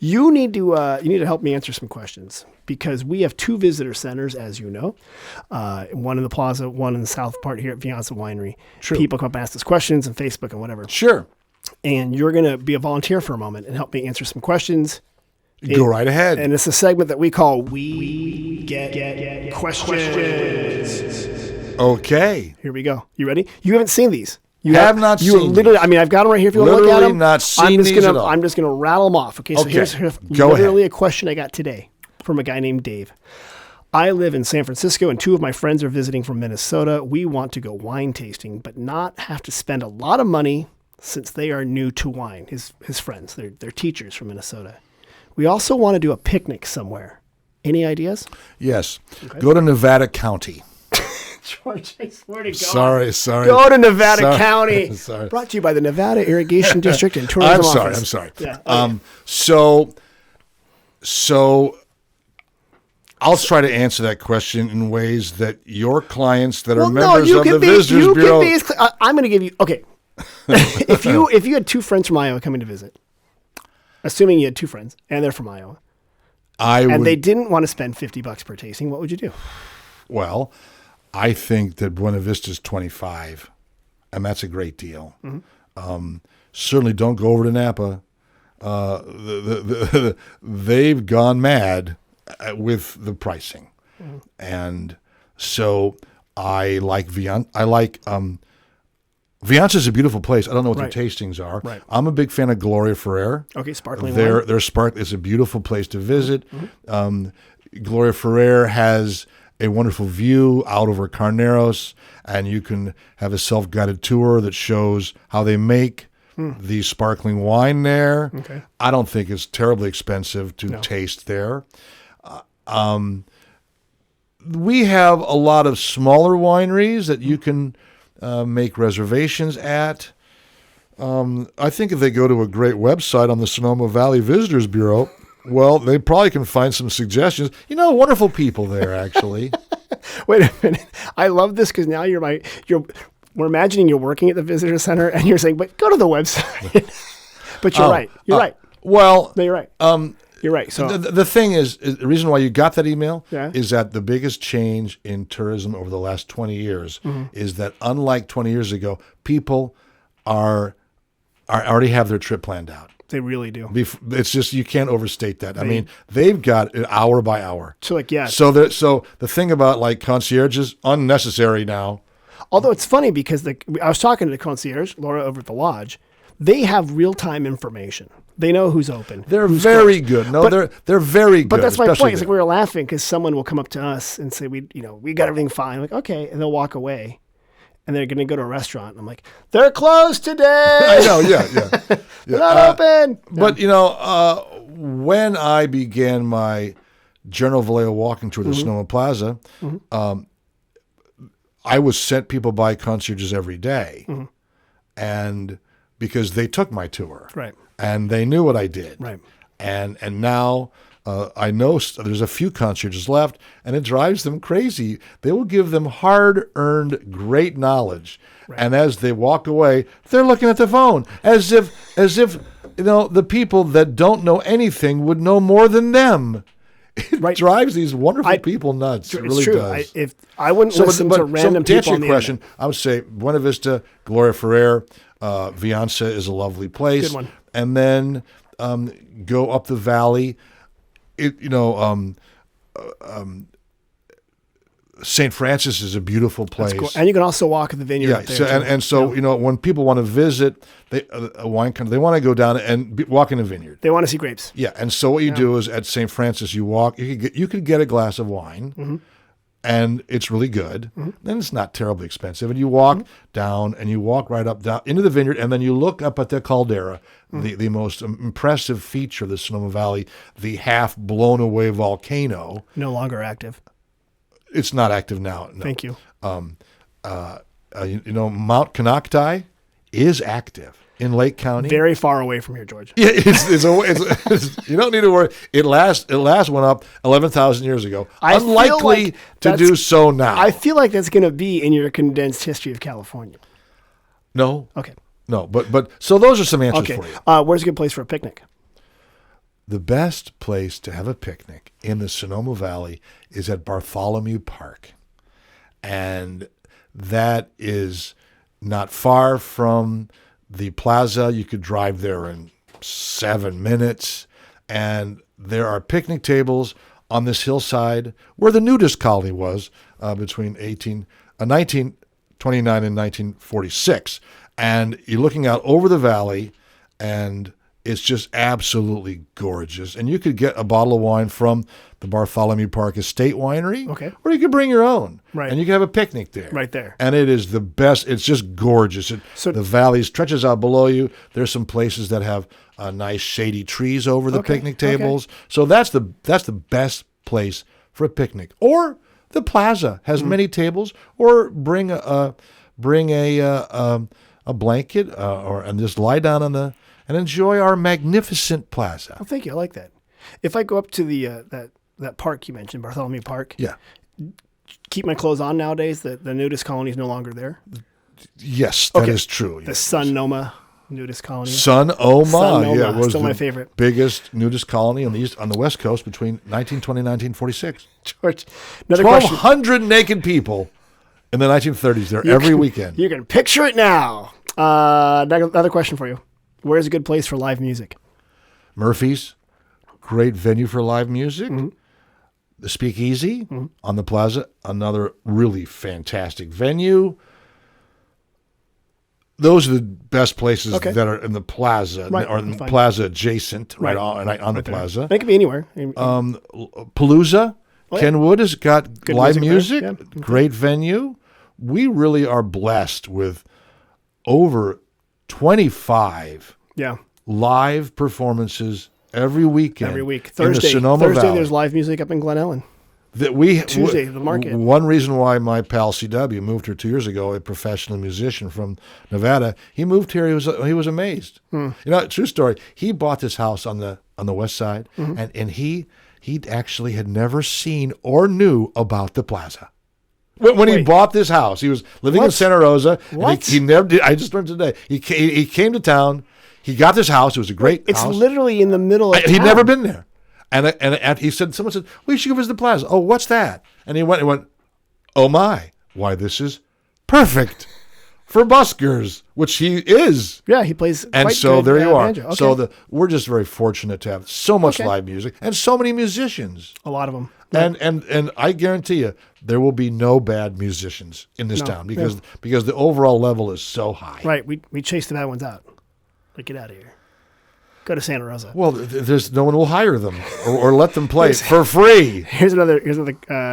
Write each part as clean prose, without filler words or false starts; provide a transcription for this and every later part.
You need to help me answer some questions because we have 2 visitor centers, as you know, one in the plaza, one in the south part here at Vianza Winery. True. People come up and ask us questions on Facebook and whatever. Sure. And you're going to be a volunteer for a moment and help me answer some questions. Go right ahead. And it's a segment that we call We Get Questions. Okay. Here we go. You ready? You haven't seen these. You have not seen literally. these. I mean, I've got them right here. If you want to look at Literally them, not seen these at all. I'm just gonna rattle them off. Okay. So here's Go literally ahead. a question I got today from a guy named Dave. I live in San Francisco, and 2 of my friends are visiting from Minnesota. We want to go wine tasting, but not have to spend a lot of money since they are new to wine. His friends, they're teachers from Minnesota. We also want to do a picnic somewhere. Any ideas? Yes. Okay. Go to Nevada County. George, I swear to God. Sorry. Go to Nevada County. Sorry. Brought to you by the Nevada Irrigation District and Tourism Office. I'm sorry. Yeah. So I'll try to answer that question in ways that your clients that are members of the Visitors Bureau. I'm going to give you, okay. if you had 2 friends from Iowa coming to visit, assuming you had 2 friends and they're from Iowa, they didn't want to spend $50 per tasting, what would you do? Well, I think that Buena Vista's $25, and that's a great deal. Mm-hmm. Certainly don't go over to Napa. They've gone mad with the pricing. Mm-hmm. And so I like Vianza. Vianza is a beautiful place. I don't know what their tastings are. Right. I'm a big fan of Gloria Ferrer. Okay, sparkling wine. Their spark is a beautiful place to visit. Mm-hmm. Gloria Ferrer has a wonderful view out over Carneros, and you can have a self-guided tour that shows how they make the sparkling wine there. Okay. I don't think it's terribly expensive to taste there. We have a lot of smaller wineries that you can make reservations at. I think if they go to a great website on the Sonoma Valley Visitors Bureau, well, they probably can find some suggestions. Wonderful people there, actually. Wait a minute. I love this because now we're imagining you're working at the visitor center and you're saying, but go to the website. But you're right. You're right. Well, no, you're right. You're right. So the thing is, the reason why you got that email is that the biggest change in tourism over the last 20 years is that unlike 20 years ago, people already have their trip planned out. They really do. It's just, you can't overstate that. I mean, they've got it hour by hour. So So the thing about like concierge is unnecessary now. Although it's funny because I was talking to the concierge, Laura, over at the lodge. They have real-time information. They know who's open. They're very good. No, they're very good. But that's my point. It's like we were laughing because someone will come up to us and say, we got everything fine. I'm like, okay. And they'll walk away. And they're going to go to a restaurant. And I'm like, they're closed today. I know, yeah. They're not open. But, when I began my General Vallejo walking tour of the Sonoma Plaza, I was sent people by concierges every day. Mm-hmm. And because they took my tour. Right. And they knew what I did. Right. And now I know there's a few concierges left, and it drives them crazy. They will give them hard-earned, great knowledge, and as they walk away, they're looking at the phone as if the people that don't know anything would know more than them. It drives these wonderful people nuts. It really does. If I wouldn't listen to random to people answer your question, I would say Buena Vista, Gloria Ferrer, Vianza is a lovely place. Good one. And then go up the valley. St. Francis is a beautiful place. That's cool. And you can also walk in the vineyard. Yeah. Up there So when people want to visit a wine country, they want to go down and walk in a vineyard. They want to see grapes. Yeah. And so what you do is at St. Francis, you walk. You could get a glass of wine, and it's really good. Then it's not terribly expensive. And you walk down, and you walk right up down into the vineyard, and then you look up at the caldera, the most impressive feature of the Sonoma Valley, the half blown away volcano. No longer active. It's not active now. No. Thank you. Mount Konocti is active in Lake County. Very far away from here, George. Yeah, it's you don't need to worry. It last went up 11,000 years ago. Unlikely to do so now. I feel like that's going to be in your condensed history of California. No. Okay. No, but so those are some answers for you. Where's a good place for a picnic? the best place to have a picnic in the Sonoma Valley is at Bartholomew Park. And that is not far from the plaza. You could drive there in 7 minutes. And there are picnic tables on this hillside where the nudist colony was between 1929 and 1946. And you're looking out over the valley, and it's just absolutely gorgeous. And you could get a bottle of wine from the Bartholomew Park Estate Winery, or you could bring your own, and you can have a picnic there. Right there. And it is the best. It's just gorgeous. The valley stretches out below you. There's some places that have nice shady trees over the picnic tables. So that's the best place for a picnic. Or the plaza has many tables. Or bring a blanket and just lie down and enjoy our magnificent plaza. Oh, thank you. I like that. If I go up to the that park you mentioned, Bartholomew Park, keep my clothes on nowadays. The nudist colony is no longer there. Yes, that is true. The Sonoma nudist colony. Sonoma, it was still my favorite. Biggest nudist colony on the West Coast between 1920 and 1946. George, another question. 1,200 naked people in the 1930s there every weekend. You can picture it now. Another question for you. Where's a good place for live music? Murphy's, great venue for live music. The Speakeasy on the plaza, another really fantastic venue. Those are the best places that are in the plaza, or in the plaza adjacent, on the plaza. They could be anywhere. Palooza, Kenwood has got good live music. Great venue. We really are blessed with over 25 live performances every weekend. Every week. Thursday Valley. There's live music up in Glen Ellen. Tuesday, the market. One reason why my pal CW moved here 2 years ago, a professional musician from Nevada, he moved here. He was amazed. True story. He bought this house on the west side, and he actually had never seen or knew about the plaza. When he bought this house, he was living in Santa Rosa. What? He never did. I just learned today. He came to town. He got this house. It was a great house. It's literally in the middle of town. He'd never been there. And he said, someone said, well, you should go visit the plaza. Oh, what's that? And he went, oh my, why, this is perfect for buskers, which he is. Yeah, he plays and quite so good, there you are. banjo. Okay. So we're just very fortunate to have so much live music and so many musicians. A lot of them. And I guarantee you, there will be no bad musicians in this town because the overall level is so high. Right. We chase the bad ones out. Like, get out of here. Go to Santa Rosa. Well, there's no one will hire them or let them play for free. Here's another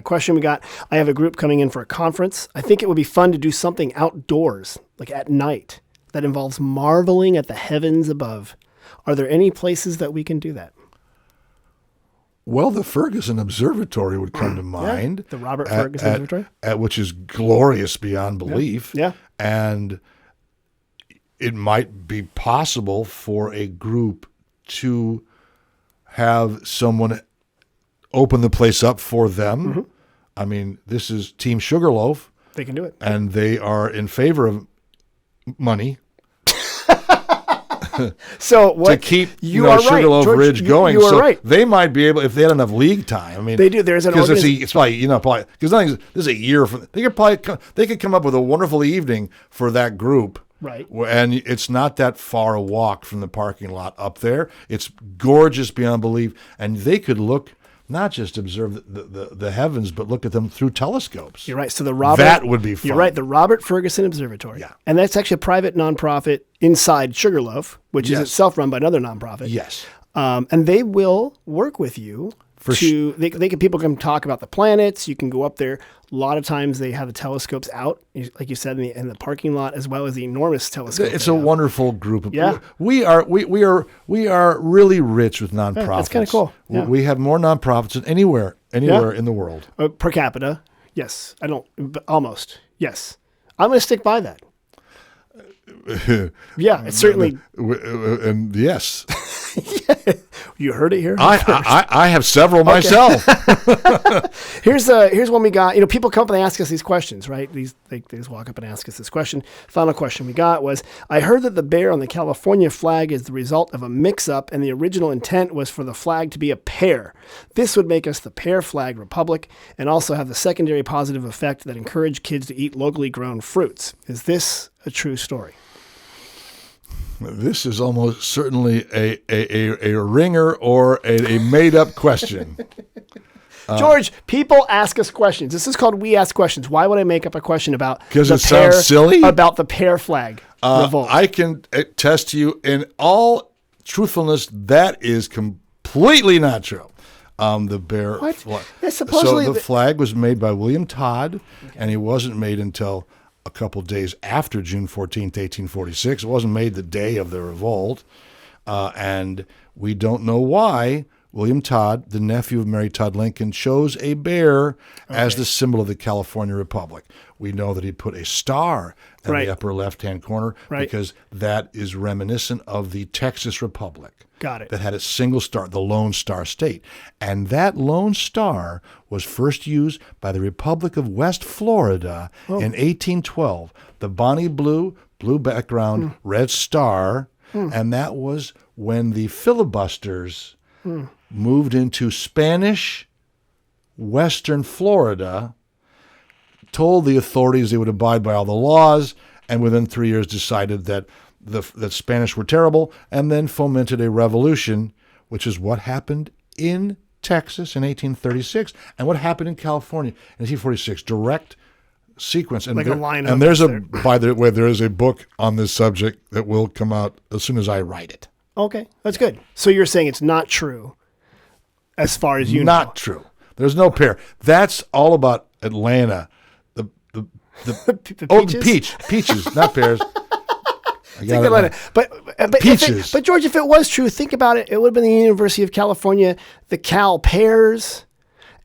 question we got. I have a group coming in for a conference. I think it would be fun to do something outdoors, like at night, that involves marveling at the heavens above. Are there any places that we can do that? Well, the Ferguson Observatory would come to mind. Yeah, the Robert Ferguson Observatory. Which is glorious beyond belief. Yeah. And it might be possible for a group to have someone open the place up for them. I mean, this is Team Sugarloaf. They can do it. And they are in favor of money. So what, to keep Sugarloaf Ridge going. You are right. They might be able, if they had enough league time. I mean, they do. There's an it's probably because this is a year from. They could come up with a wonderful evening for that group. Right. And it's not that far a walk from the parking lot up there. It's gorgeous beyond belief, and they could look. Not just observe the heavens, but look at them through telescopes. You're right. So that would be fun. You're right. The Robert Ferguson Observatory. Yeah. And that's actually a private nonprofit inside Sugarloaf, which is itself run by another nonprofit. Yes. And they will work with you. People can talk about the planets. You can go up there. A lot of times they have the telescopes out, like you said, in the parking lot, as well as the enormous telescope. It's a wonderful group of we are really rich with nonprofits. Yeah, that's kind of cool. Yeah. We have more nonprofits than anywhere in the world. Per capita, yes. Almost, yes. I'm going to stick by that. Yeah, it's certainly. And yes, You heard it here. I have several myself. Here's one we got. You know, people come up and they ask us these questions, right? They just walk up and ask us this question. Final question we got was, I heard that the bear on the California flag is the result of a mix-up, and the original intent was for the flag to be a pear. This would make us the Pear Flag Republic, and also have the secondary positive effect that encourage kids to eat locally grown fruits. Is this a true story? This is almost certainly a ringer or a made-up question. George, people ask us questions. This is called We Ask Questions. Why would I make up a question about because it sounds silly? About the Pear Flag revolt? I can attest to you in all truthfulness that is completely not true. The bear flag. Supposedly so the flag was made by William Todd, and he wasn't made until a couple days after June 14th, 1846. It wasn't made the day of the revolt. And we don't know why William Todd, the nephew of Mary Todd Lincoln, chose a bear as the symbol of the California Republic. We know that he put a star in the upper left-hand corner because that is reminiscent of the Texas Republic. Got it. That had a single star, the Lone Star State. And that Lone Star was first used by the Republic of West Florida in 1812. The Bonnie blue background, red star, and that was when the filibusters moved into Spanish Western Florida, told the authorities they would abide by all the laws, and within 3 years decided that the Spanish were terrible, and then fomented a revolution, which is what happened in Texas in 1836 and what happened in California in 1846. Direct sequence. And like a line. And there's by the way, there is a book on this subject that will come out as soon as I write it. Okay, that's good. So you're saying it's not true, as far as you know. Not true. There's no pear. That's all about Atlanta. The peaches, not pears. But peaches. But George, if it was true, think about it. It would have been the University of California, the Cal Pears,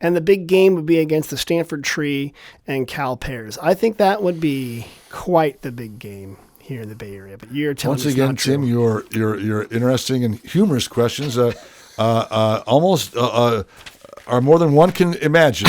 and the big game would be against the Stanford Tree and Cal Pears. I think that would be quite the big game here in the Bay Area. But you're telling me once again, Tim, your interesting and humorous questions almost are more than one can imagine.